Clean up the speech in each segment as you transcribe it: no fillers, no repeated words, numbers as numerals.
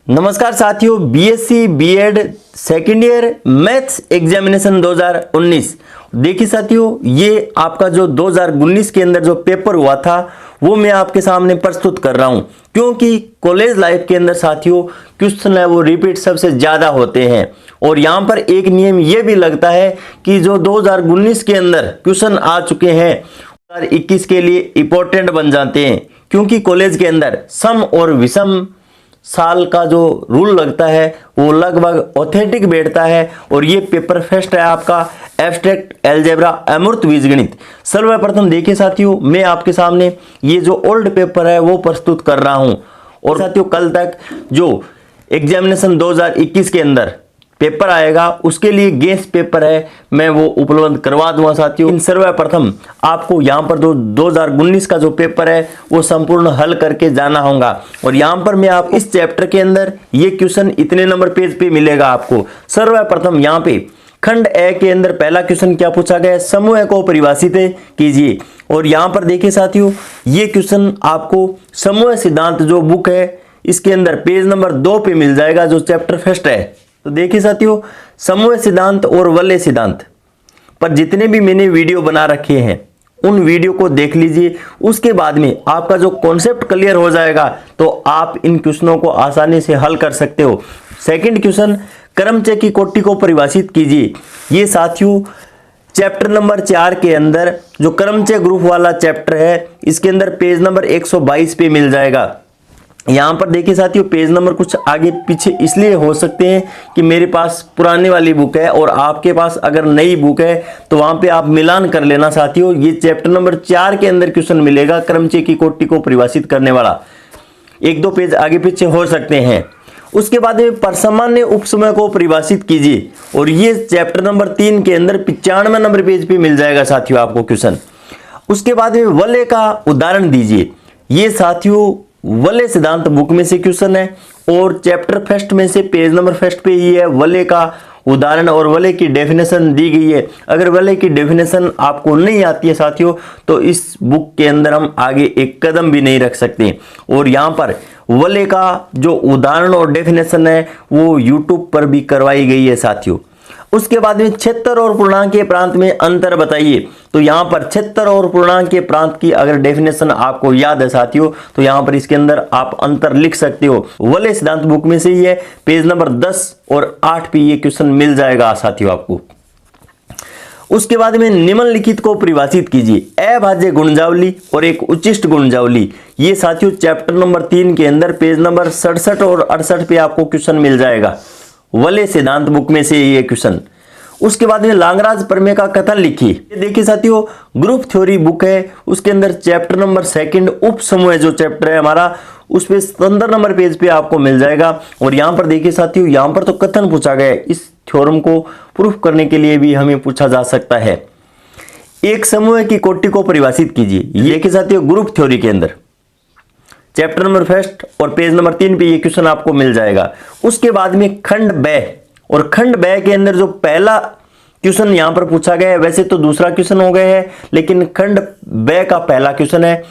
नमस्कार साथियों, BSc BEd second year maths examination 2019। देखिए साथियों, ये आपका जो 2019 के अंदर जो पेपर हुआ था वो मैं आपके सामने प्रस्तुत कर रहा हूं, क्योंकि कॉलेज लाइफ के अंदर साथियों क्वेश्चन है वो रिपीट सबसे ज़्यादा होते हैं। और यहाँ पर एक नियम ये भी लगता है कि जो 2019 के अंदर क्वेश्चन आ चुके हैं 2021 के लिए इंपॉर्टेंट बन जाते हैं, क्योंकि कॉलेज के अंदर सम और विषम साल का जो रूल लगता है वो लगभग ऑथेंटिक बैठता है। और ये पेपर फर्स्ट है आपका एब्स्ट्रैक्ट अलजेब्रा अमूर्त बीजगणित। सर्वप्रथम देखिए साथियों, मैं आपके सामने ये जो ओल्ड पेपर है वो प्रस्तुत कर रहा हूं। और साथियों, कल तक जो एग्जामिनेशन 2021 के अंदर पेपर आएगा उसके लिए गेस्ट पेपर है, मैं वो उपलब्ध करवा दूंगा साथियों। सर्वप्रथम आपको यहाँ पर जो 2019 का जो पेपर है वो संपूर्ण हल करके जाना होगा। और यहाँ पर मैं आपको इस चैप्टर के अंदर ये क्वेश्चन इतने नंबर पेज पे मिलेगा आपको। सर्वप्रथम यहाँ पे खंड ए के अंदर पहला क्वेश्चन क्या पूछा गया है, समूह को परिभाषित कीजिए। और यहाँ पर देखिए साथियों, ये क्वेश्चन आपको समूह सिद्धांत जो बुक है इसके अंदर पेज नंबर 2 पे मिल जाएगा, जो चैप्टर फर्स्ट है। तो देखिए साथियों, समूह सिद्धांत और वलय सिद्धांत पर जितने भी मैंने वीडियो बना रखे हैं उन वीडियो को देख लीजिए। उसके बाद में आपका जो कॉन्सेप्ट क्लियर हो जाएगा तो आप इन क्वेश्चनों को आसानी से हल कर सकते हो। सेकंड क्वेश्चन, क्रमचय की कोटि को परिभाषित कीजिए। ये साथियों चैप्टर नंबर 4 के अंदर जो क्रमचय ग्रुप वाला चैप्टर है इसके अंदर पेज नंबर 122 पे मिल जाएगा। यहाँ पर देखिए साथियों, पेज नंबर कुछ आगे पीछे इसलिए हो सकते हैं कि मेरे पास पुराने वाली बुक है और आपके पास अगर नई बुक है तो वहां पे आप मिलान कर लेना साथियों। ये चैप्टर नंबर 4 के अंदर क्वेश्चन मिलेगा क्रमचय की कोटि को परिभाषित करने वाला, 1-2 पेज आगे पीछे हो सकते हैं। उसके बाद में परसामान्य उपसमूह को परिभाषित कीजिए, और ये चैप्टर नंबर 3 के अंदर 95 नंबर पेज पे मिल जाएगा साथियों आपको क्वेश्चन। उसके बाद में वलय का उदाहरण दीजिए। ये साथियों वलय सिद्धांत बुक में से क्वेश्चन है और चैप्टर फर्स्ट में से पेज नंबर फर्स्ट पे ही है वलय का उदाहरण और वलय की डेफिनेशन दी गई है। अगर वलय की डेफिनेशन आपको नहीं आती है साथियों तो इस बुक के अंदर हम आगे एक कदम भी नहीं रख सकते। और यहाँ पर वलय का जो उदाहरण और डेफिनेशन है वो यूट्यूब पर भी करवाई गई है साथियों। उसके बाद में क्षेत्र और पूर्णांक के प्रांत में अंतर बताइए। तो यहाँ पर क्षेत्र और पूर्णांक के प्रांत की अगर डेफिनेशन आपको याद है साथियों तो यहाँ पर इसके अंदर आप अंतर लिख सकते हो। वलय सिद्धांत बुक में से ही है, पेज नंबर 10 और 8 पे ये क्वेश्चन मिल जाएगा साथियों आपको। उसके बाद में निम्नलिखित को परिभाषित कीजिए। अभाज्य गुणजावली और एक उच्चिष्ट गुणजावली, ये साथियों चैप्टर नंबर 3 के अंदर पेज नंबर 67 और 68 पे आपको क्वेश्चन मिल जाएगा, वलय सिद्धांत बुक में से ये क्वेश्चन। उसके बाद में लांगराज प्रमेय का कथन लिखिए। देखिए साथियों, ग्रुप थ्योरी बुक है उसके अंदर चैप्टर नंबर 2 उप समूह जो चैप्टर है हमारा उस पे 17 नंबर पेज पे आपको मिल जाएगा। और यहाँ पर देखिए साथियों, यहाँ पर तो कथन पूछा गया है, इस थ्योरम को प्रूफ करने के लिए भी हमें पूछा जा सकता है। एक समूह की कोटि को परिभाषित कीजिए। ये देखिए साथियों, ग्रुप थ्योरी के अंदर चैप्टर नंबर फर्स्ट और पेज नंबर 3 पे ये क्वेश्चन आपको मिल जाएगा। उसके बाद में खंड ब, और खंड ब के अंदर जो पहला क्वेश्चन यहां पर पूछा गया है, वैसे तो दूसरा क्वेश्चन हो गया है लेकिन खंड ब का पहला क्वेश्चन है,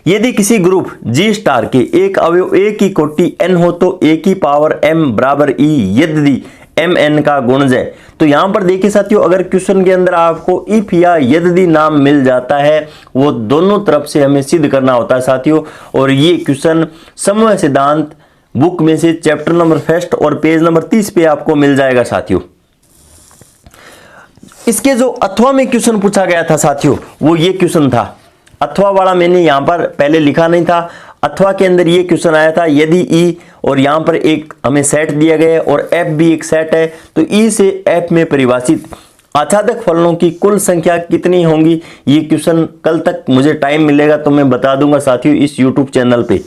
यदि किसी ग्रुप G स्टार के एक अवयव A की कोटि n हो तो A की पावर m बराबर e यदि mn का गुणज है। तो यहां पर देखिए साथियों, अगर क्वेश्चन के अंदर आपको इफ या यदि नाम मिल जाता है वो दोनों तरफ से हमें सिद्ध करना होता है साथियों। और ये क्वेश्चन समूह सिद्धांत बुक में से चैप्टर नंबर फर्स्ट और पेज नंबर 30 पे आपको मिल जाएगा साथियों। इसके जो अथवा में क्वेश्चन पूछा गया था साथियों वो ये क्वेश्चन था। अथवा वाला मैंने यहां पर पहले लिखा नहीं था। अथवा के अंदर ये क्वेश्चन आया था, यदि ई और यहां पर एक हमें सेट दिया गया है और एफ भी एक सेट है तो ई से एफ में परिभाषित आच्छादक फलनों की कुल संख्या कितनी होंगी। ये क्वेश्चन कल तक मुझे टाइम मिलेगा तो मैं बता दूंगा साथियों इस यूट्यूब चैनल पे।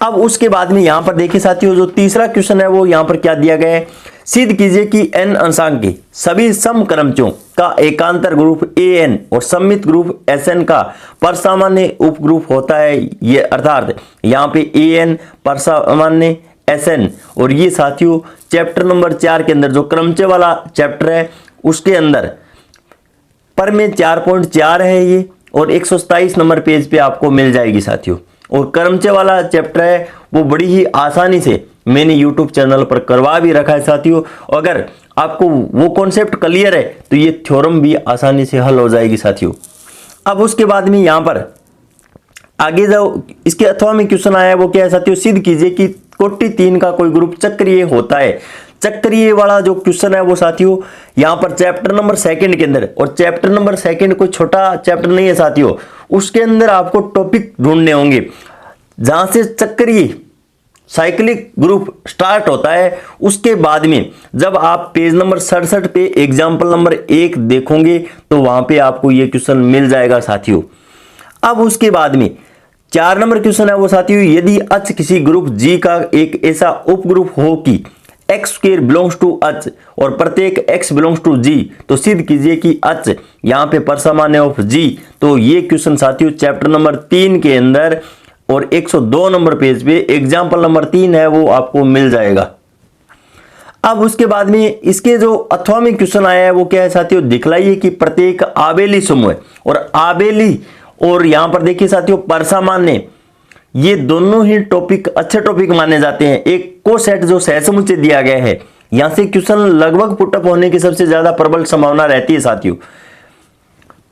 अब उसके बाद में यहां पर देखिए साथियों, जो तीसरा क्वेश्चन है वो यहां पर क्या दिया गया है, सिद्ध कीजिए कि n अंशांक के सभी समक्रमचों का एकांतर ग्रुप an और सम्मित ग्रुप Sn का परसामान्य उपग्रुप होता है। ये अर्थात यहाँ पे an परसामान्य Sn, और ये साथियों चैप्टर नंबर 4 के अंदर जो क्रमचय वाला चैप्टर है उसके अंदर पर में 4.4 है ये, और 127 नंबर पेज पे आपको मिल जाएगी साथियों। और क्रमचय वाला चैप्टर है वो बड़ी ही आसानी से मैंने YouTube चैनल पर करवा भी रखा है साथियों। अगर आपको वो कॉन्सेप्ट क्लियर है तो ये थ्योरम भी आसानी से हल हो जाएगी साथियों। अब उसके बाद में यहाँ पर आगे जाओ, इसके अथवा में क्वेश्चन आया वो क्या है साथियों, सिद्ध कीजिए कि कोटि 3 का कोई ग्रुप चक्रीय होता है। चक्रीय वाला जो क्वेश्चन है वो साथियों यहाँ पर चैप्टर नंबर 2 के अंदर, और चैप्टर नंबर 2 कोई छोटा चैप्टर नहीं है साथियों, उसके अंदर आपको टॉपिक ढूंढने होंगे जहां से चक्रीय साइक्लिक ग्रुप स्टार्ट होता है। उसके बाद में जब आप पेज नंबर 67 पे एग्जाम्पल नंबर 1 देखोगे तो वहां पे आपको ये क्वेश्चन मिल जाएगा साथियों। अब उसके बाद में 4 नंबर क्वेश्चन है वो साथियों, यदि H किसी ग्रुप G का एक ऐसा उप ग्रुप हो कि x² बिलोंग्स टू H और प्रत्येक x बिलोंग्स टू G, तो सिद्ध कीजिए कि H यहाँ पे परसामान्य ऑफ G। तो ये क्वेश्चन साथियों चैप्टर नंबर 3 के अंदर और 102 नंबर पेज पे एग्जाम्पल नंबर 3 है वो आपको मिल जाएगा। अब उसके बाद में इसके जो अथवा में क्वेश्चन आया है वो क्या है साथियों, दिखलाइए कि प्रत्येक आबेली समूह और आबेली और यहां पर देखिए साथियों परसामान्य, ये दोनों ही टॉपिक अच्छे टॉपिक माने जाते हैं। एक को सेट जो सहसमुच्चय दिया गया है, यहां से क्वेश्चन लगभग पुटअप होने की सबसे ज्यादा प्रबल संभावना रहती है साथियों।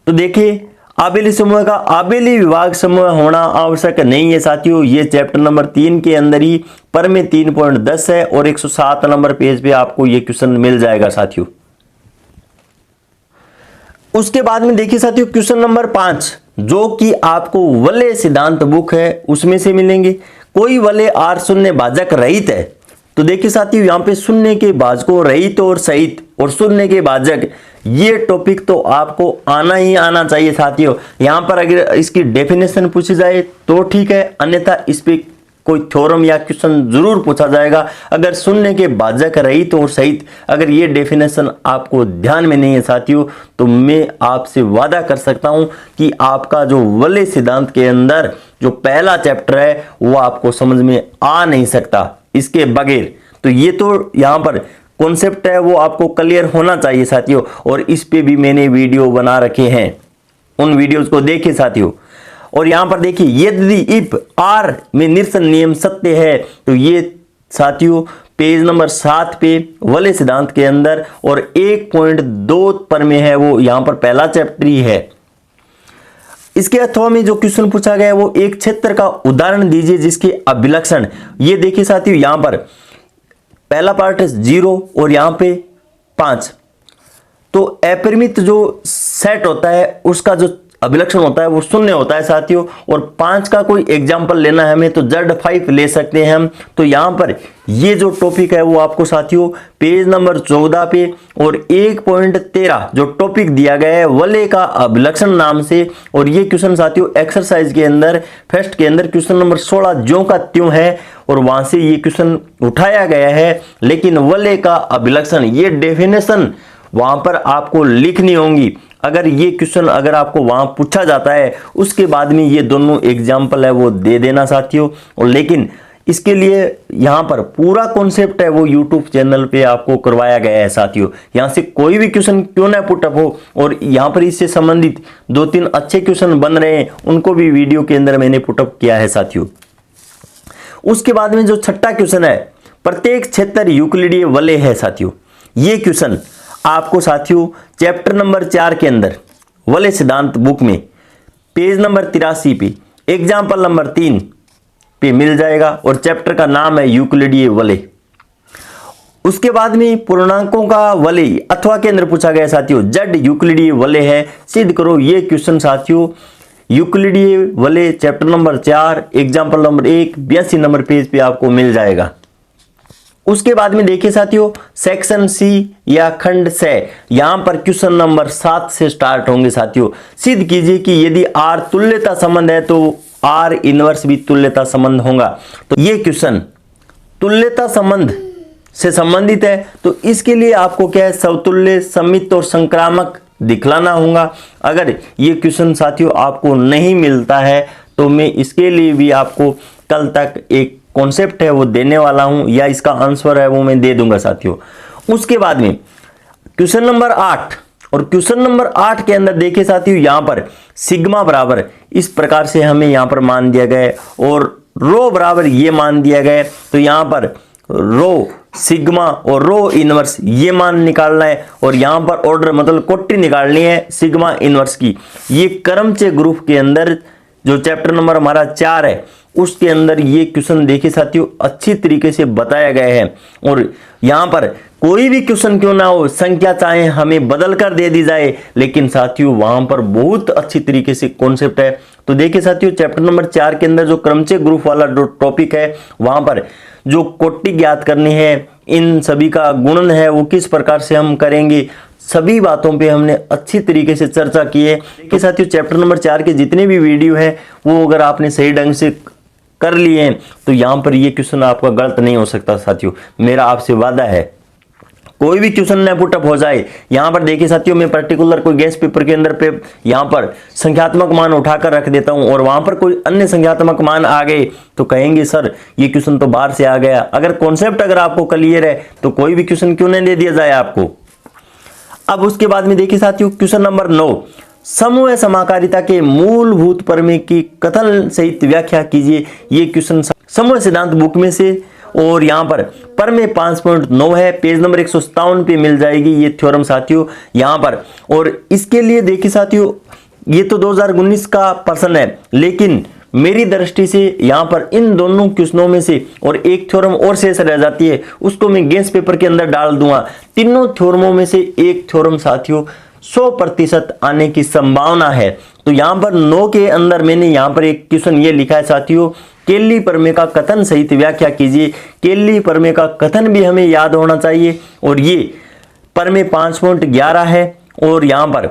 तो देखिए आबेली समूह का आबेली विभाग समूह होना आवश्यक नहीं है साथियों, ये चैप्टर नंबर 3 के अंदर ही पर में 3.10 है और 107 नंबर पेज पे आपको ये क्वेश्चन मिल जाएगा साथियों। उसके बाद में देखिए साथियों क्वेश्चन नंबर 5 जो कि आपको वलय सिद्धांत बुक है उसमें से मिलेंगे। कोई वलय R शून्य भाजक रहित है, तो देखिए साथियों यहाँ पे शून्य के भाजकों रहित और सहित और शून्य के भाजक, ये टॉपिक तो आपको आना ही आना चाहिए साथियों। यहाँ पर अगर इसकी डेफिनेशन पूछी जाए तो ठीक है, अन्यथा इस पे कोई थ्योरम या क्वेश्चन जरूर पूछा जाएगा। अगर शून्य के भाजक रहित और सहित अगर ये डेफिनेशन आपको ध्यान में नहीं है साथियों, तो मैं आपसे वादा कर सकता हूं कि आपका जो वलय सिद्धांत के अंदर जो पहला चैप्टर है वो आपको समझ में आ नहीं सकता इसके बगैर। तो ये तो यहाँ पर कॉन्सेप्ट है वो आपको क्लियर होना चाहिए साथियों, और इस पे भी मैंने वीडियो बना रखे हैं, उन वीडियोस को देखिए साथियों। और यहां पर देखिए यदि इफ R में निरसन नियम सत्य है, तो ये साथियों पेज नंबर 7 पे वलय सिद्धांत के अंदर और 1.2 पर में है, वो यहां पर पहला चैप्टर ही है। इसके अथवा में जो क्वेश्चन पूछा गया है वो एक क्षेत्र का उदाहरण दीजिए जिसके अभिलक्षण, ये देखिए साथियों यहां पर पहला पार्ट 0 और यहां पे 5, तो अपरिमित जो सेट होता है उसका जो अभिलक्षण होता है वो शून्य होता है साथियों। और 5 का कोई एग्जाम्पल लेना है हमें तो Z5 ले सकते हैं हम। तो यहां पर ये जो टॉपिक है वो आपको साथियों पेज नंबर 14 पे और 1.13 जो टॉपिक दिया गया है वलय का अभिलक्षण नाम से, और ये क्वेश्चन साथियों एक्सरसाइज के अंदर फर्स्ट के अंदर क्वेश्चन नंबर 16 ज्यों का त्यों है, और वहां से ये क्वेश्चन उठाया गया है। लेकिन वलय का अभिलक्षण ये डेफिनेशन वहां पर आपको लिखनी होंगी। अगर ये क्वेश्चन अगर आपको वहां पूछा जाता है उसके बाद में ये दोनों एग्जाम्पल है वो दे देना साथियों। और लेकिन इसके लिए यहां पर पूरा कॉन्सेप्ट है वो यूट्यूब चैनल पे आपको करवाया गया है साथियों। यहां से कोई भी क्वेश्चन क्यों ना पुटअप हो, और यहां पर इससे संबंधित 2-3 अच्छे क्वेश्चन बन रहे हैं उनको भी वीडियो के अंदर मैंने पुटअप किया है साथियों। उसके बाद में जो छठा क्वेश्चन है प्रत्येक क्षेत्र यूक्लिडीय वलय है साथियों। ये क्वेश्चन आपको साथियों चैप्टर नंबर 4 के अंदर वलय सिद्धांत बुक में पेज नंबर 83 पे एग्जाम्पल नंबर 3 पे मिल जाएगा, और चैप्टर का नाम है यूक्लिडीय वलय। उसके बाद में पूर्णांकों का वलय अथवा के अंदर पूछा गया साथियों Z यूक्लिडीय वलय है, सिद्ध करो। ये क्वेश्चन साथियों यूक्लिडीय वलय chapter number 4 example number 1 82 number page पे आपको मिल जाएगा। उसके बाद में देखिए साथियों सेक्शन सी या खंड से, यहां पर क्वेश्चन नंबर 7 से स्टार्ट होंगे साथियों। सिद्ध कीजिए कि यदि R तुल्यता संबंध है तो R इनवर्स भी तुल्यता संबंध होगा। तो ये क्वेश्चन तुल्यता संबंध से संबंधित है, तो इसके लिए आपको क्या है समतुल्य सममित और संक्रामक दिखलाना होगा। अगर ये क्वेश्चन साथियों आपको नहीं मिलता है तो मैं इसके लिए भी आपको कल तक एक कॉन्सेप्ट है वो देने वाला हूं, या इसका आंसर है वो मैं दे दूंगा साथियों। उसके बाद में क्वेश्चन नंबर 8, और क्वेश्चन नंबर 8 के अंदर देखिए साथियों यहां पर सिग्मा बराबर इस प्रकार से हमें यहां पर मान दिया गया और रो बराबर ये मान दिया गया। तो यहां पर रो सिग्मा और रो इनवर्स ये मान निकालना है, और यहां पर ऑर्डर मतलब कोटि निकालनी है सिग्मा इनवर्स की। ये क्रमचय ग्रुप के अंदर जो चैप्टर नंबर हमारा 4 है उसके अंदर ये क्वेश्चन देखिए साथियों अच्छी तरीके से बताया गया है। और यहां पर कोई भी क्वेश्चन क्यों ना हो, संख्या चाहे हमें बदल कर दे दी जाए, लेकिन साथियों वहां पर बहुत अच्छी तरीके से कॉन्सेप्ट है। तो देखिए साथियों चैप्टर नंबर 4 के अंदर जो क्रमचय ग्रुप वाला जो टॉपिक है वहां पर जो कोटि ज्ञात करनी है, इन सभी का गुणन है वो किस प्रकार से हम करेंगे, सभी बातों पे हमने अच्छी तरीके से चर्चा की है कि साथियों चैप्टर नंबर 4 के जितने भी वीडियो है वो अगर आपने सही ढंग से कर लिए हैं तो यहाँ पर ये क्वेश्चन आपका गलत नहीं हो सकता साथियों, मेरा आपसे वादा है। कोई भी क्वेश्चन न पुटअप हो जाए, यहाँ पर देखिए साथियों मैं पर्टिकुलर कोई गेस्ट पेपर के अंदर पे यहाँ पर संख्यात्मक मान उठाकर रख देता हूँ और वहां पर कोई अन्य संख्यात्मक मान आ गए तो कहेंगे सर ये क्वेश्चन तो बाहर से आ गया। अगर कॉन्सेप्ट अगर आपको क्लियर है तो कोई भी क्वेश्चन क्यों नहीं दे दिया जाए आपको। अब उसके बाद में देखिए साथियों क्वेश्चन नंबर 9, समूह समाकारिता के मूलभूत प्रमेय की कथन सहित व्याख्या कीजिए। ये क्वेश्चन समूह सिद्धांत बुक में से और यहाँ पर प्रमेय 5.9 है, पेज नंबर 157 पे मिल जाएगी ये थ्योरम साथियों यहाँ पर। और इसके लिए देखिए साथियों ये तो 2019 का प्रश्न है, लेकिन मेरी दृष्टि से यहाँ पर इन दोनों क्वेश्चनों में से और एक थ्योरम और शेष रह जाती है उसको मैं गेस्ट पेपर के अंदर डाल दूंगा। तीनों थ्योरमों में से एक थ्योरम साथियों 100% आने की संभावना है। तो यहाँ पर 9 के अंदर मैंने यहाँ पर एक क्वेश्चन ये लिखा है साथियों, केली प्रमेय का कथन सहित व्याख्या कीजिए। केली प्रमेय का कथन भी हमें याद होना चाहिए और ये प्रमेय 5.11 है और यहाँ पर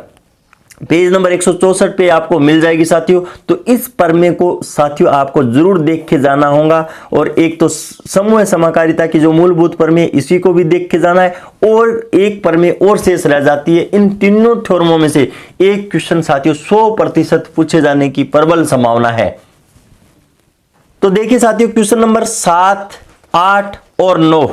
पेज नंबर 164 पे आपको मिल जाएगी साथियों। तो इस प्रमेय को साथियों आपको जरूर देख के जाना होगा और एक तो समूह समाकारिता की जो मूलभूत प्रमेय इसी को भी देख के जाना है और एक प्रमेय और शेष रह जाती है। इन तीनों थ्योरमों में से एक क्वेश्चन साथियों 100% पूछे जाने की प्रबल संभावना है। तो देखिए साथियों क्वेश्चन नंबर 7, 8 और 9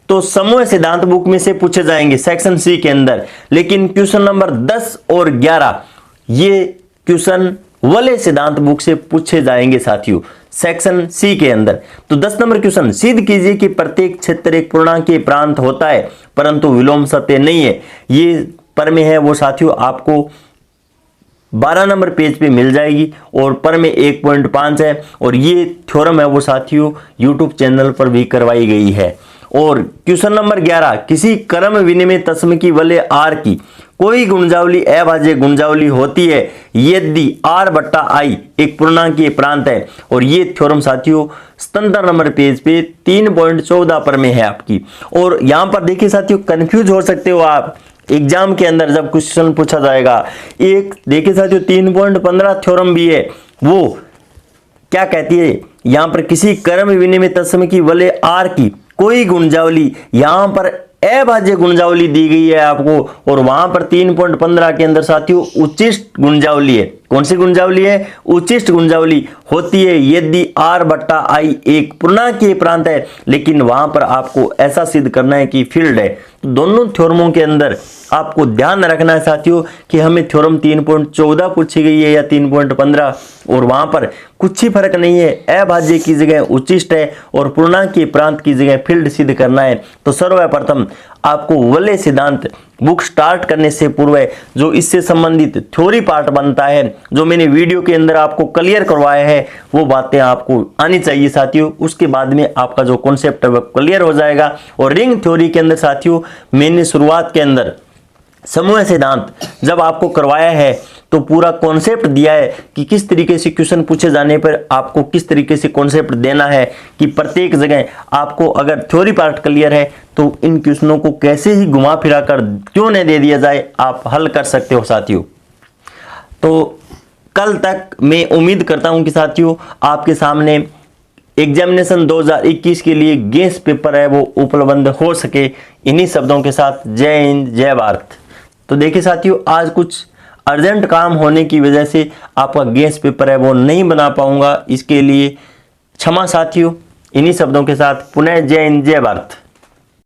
तो समूह सिद्धांत बुक में से पूछे जाएंगे सेक्शन सी के अंदर, लेकिन क्वेश्चन नंबर 10 और 11 ये क्वेश्चन वलय सिद्धांत बुक से पूछे जाएंगे साथियों सेक्शन सी के अंदर। तो 10 नंबर क्वेश्चन, सिद्ध कीजिए कि प्रत्येक क्षेत्र एक पूर्णांक के प्रांत होता है परंतु विलोम सत्य नहीं है। ये प्रमेय है वो साथियों आपको 12 नंबर पेज पे मिल जाएगी और प्रमेय 1.5 है और ये थ्योरम है वो साथियों यूट्यूब चैनल पर भी करवाई गई है। और क्वेश्चन नंबर 11, किसी क्रम विनिमय तत्व की वलय आर की कोई गुणजावली अभाज्य गुणजावली होती है यदि आर बट्टा आई एक पूर्णांकीय प्रांत है। और ये थ्योरम साथियों 77 नंबर पेज पे 3.14 प्रमेय है आपकी। और यहां पर देखिए साथियों कंफ्यूज हो सकते हो आप एग्जाम के अंदर जब क्वेश्चन पूछा जाएगा। एक देखिए साथियों 3.15 थ्योरम भी है, वो क्या कहती है यहां पर किसी क्रम विनिमय तत्व की वलय आर की कोई गुणजावली, यहां पर अभाज्य गुणजावली दी गई है आपको और वहां पर 3.15 के अंदर साथियों उच्चिष्ट गुणजावली है। कौन सी गुणजावली है? उच्चिष्ट गुणजावली होती है यदि आर बट्टा आई एक पूर्णांकीय प्रांत है, लेकिन वहां पर आपको ऐसा सिद्ध करना है कि फील्ड है। तो दोनों थ्योरमों के अंदर आपको ध्यान रखना है साथियों कि हमें थ्योरम 3.14 पूछी गई है या 3.15 और वहां पर कुछ ही फर्क नहीं है, अभाज्य की जगह उच्चिष्ट है और पूर्णांकीय प्रांत की जगह फील्ड सिद्ध करना है। तो सर्वप्रथम आपको वलय सिद्धांत बुक स्टार्ट करने से पूर्व जो इससे संबंधित थ्योरी पार्ट बनता है जो मैंने वीडियो के अंदर आपको क्लियर करवाया है वो बातें आपको आनी चाहिए साथियों। उसके बाद में आपका जो कॉन्सेप्ट है वो क्लियर हो जाएगा। और रिंग थ्योरी के अंदर साथियों मैंने शुरुआत के अंदर समूह सिद्धांत जब आपको करवाया है तो पूरा कॉन्सेप्ट दिया है कि किस तरीके से क्वेश्चन पूछे जाने पर आपको किस तरीके से कॉन्सेप्ट देना है कि प्रत्येक जगह आपको अगर थ्योरी पार्ट क्लियर है तो इन क्वेश्चनों को कैसे ही घुमा फिरा कर क्यों नहीं दे दिया जाए आप हल कर सकते हो साथियों। तो कल तक मैं उम्मीद करता हूं कि साथियों आपके सामने एग्जामिनेशन 2021 के लिए गेस्ट पेपर है वो उपलब्ध हो सके। इन्हीं शब्दों के साथ जय हिंद जय भारत। तो देखिए साथियों आज कुछ अर्जेंट काम होने की वजह से आपका गेस्ट पेपर है वो नहीं बना पाऊंगा, इसके लिए क्षमा साथियों। इन्हीं शब्दों के साथ पुनः जय हिंद जय भारत।